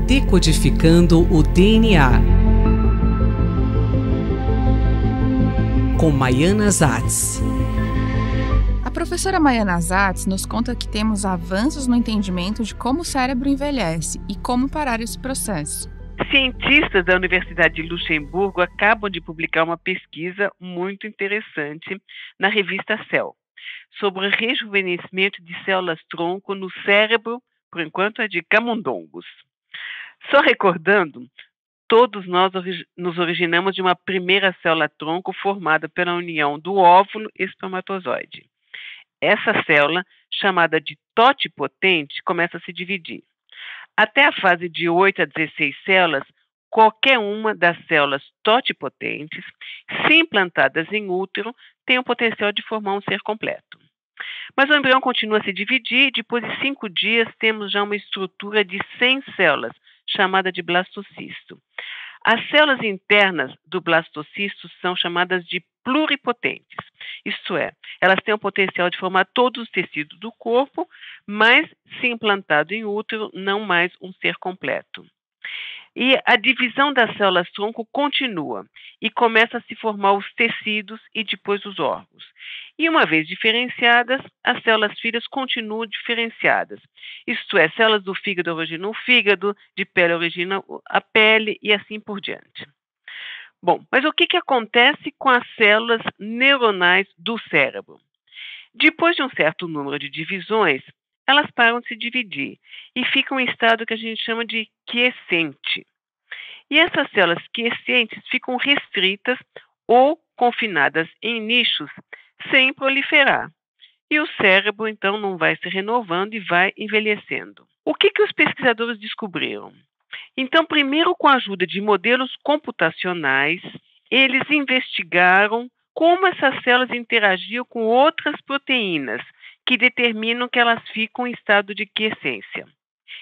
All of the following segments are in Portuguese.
Decodificando o DNA, com Maiana Zatz. A professora Maiana Zatz nos conta que temos avanços no entendimento de como o cérebro envelhece e como parar esse processo. Cientistas da Universidade de Luxemburgo acabam de publicar uma pesquisa muito interessante na revista Cell sobre o rejuvenescimento de células-tronco no cérebro, por enquanto é de camundongos. Só recordando, todos nós nos originamos de uma primeira célula-tronco formada pela união do óvulo e espermatozoide. Essa célula, chamada de totipotente, começa a se dividir. Até a fase de 8 a 16 células, qualquer uma das células totipotentes, se implantadas em útero, tem o potencial de formar um ser completo. Mas o embrião continua a se dividir e depois de 5 dias temos já uma estrutura de 100 células, chamada de blastocisto. As células internas do blastocisto são chamadas de pluripotentes, isto é, elas têm o potencial de formar todos os tecidos do corpo, mas, se implantado em útero, não mais um ser completo. E a divisão das células-tronco continua e começa a se formar os tecidos e depois os órgãos. E uma vez diferenciadas, as células-filhas continuam diferenciadas. Isto é, células do fígado originam o fígado, de pele originam a pele e assim por diante. Bom, mas o que acontece com as células neuronais do cérebro? Depois de um certo número de divisões, elas param de se dividir e ficam em estado que a gente chama de quiescente. E essas células quiescentes ficam restritas ou confinadas em nichos sem proliferar. E o cérebro, então, não vai se renovando e vai envelhecendo. O que os pesquisadores descobriram? Então, primeiro, com a ajuda de modelos computacionais, eles investigaram como essas células interagiam com outras proteínas que determinam que elas ficam em estado de quiescência.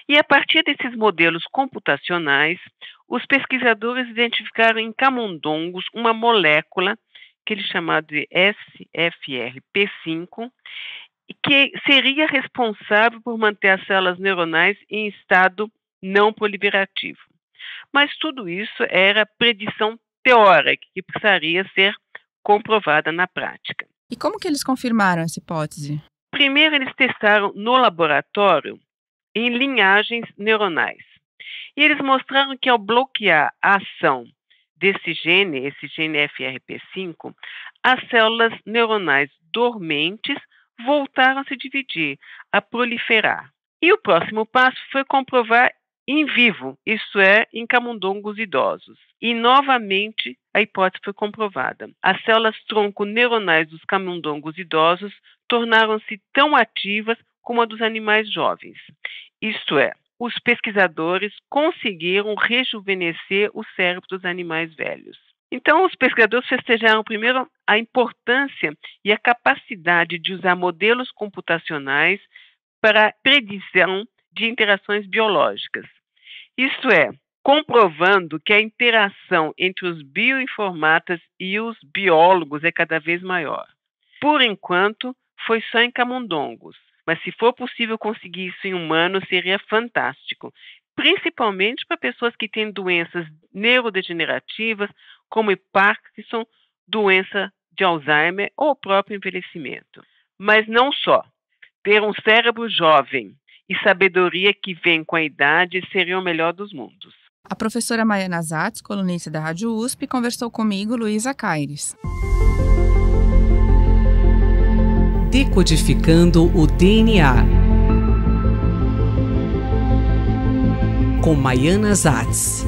E a partir desses modelos computacionais, os pesquisadores identificaram em camundongos uma molécula que eles chamaram de SFRP5, que seria responsável por manter as células neuronais em estado não proliferativo. Mas tudo isso era predição teórica, que precisaria ser comprovada na prática. E como que eles confirmaram essa hipótese? Primeiro, eles testaram no laboratório em linhagens neuronais. E eles mostraram que ao bloquear a ação desse gene, esse gene FRP5, as células neuronais dormentes voltaram a se dividir, a proliferar. E o próximo passo foi comprovar em vivo, isto é, em camundongos idosos. E novamente a hipótese foi comprovada. As células-tronco neuronais dos camundongos idosos tornaram-se tão ativas como a dos animais jovens. Isto é, os pesquisadores conseguiram rejuvenescer o cérebro dos animais velhos. Então, os pesquisadores festejaram primeiro a importância e a capacidade de usar modelos computacionais para predição de interações biológicas. Isto é, comprovando que a interação entre os bioinformatas e os biólogos é cada vez maior. Por enquanto, foi só em camundongos, mas se for possível conseguir isso em humanos, seria fantástico, principalmente para pessoas que têm doenças neurodegenerativas, como Parkinson, doença de Alzheimer ou o próprio envelhecimento. Mas não só. Ter um cérebro jovem e sabedoria que vem com a idade seria o melhor dos mundos. A professora Maiana Zatz, colunista da Rádio USP, conversou comigo, Luísa Caires. Decodificando o DNA, com Maiana Zatz.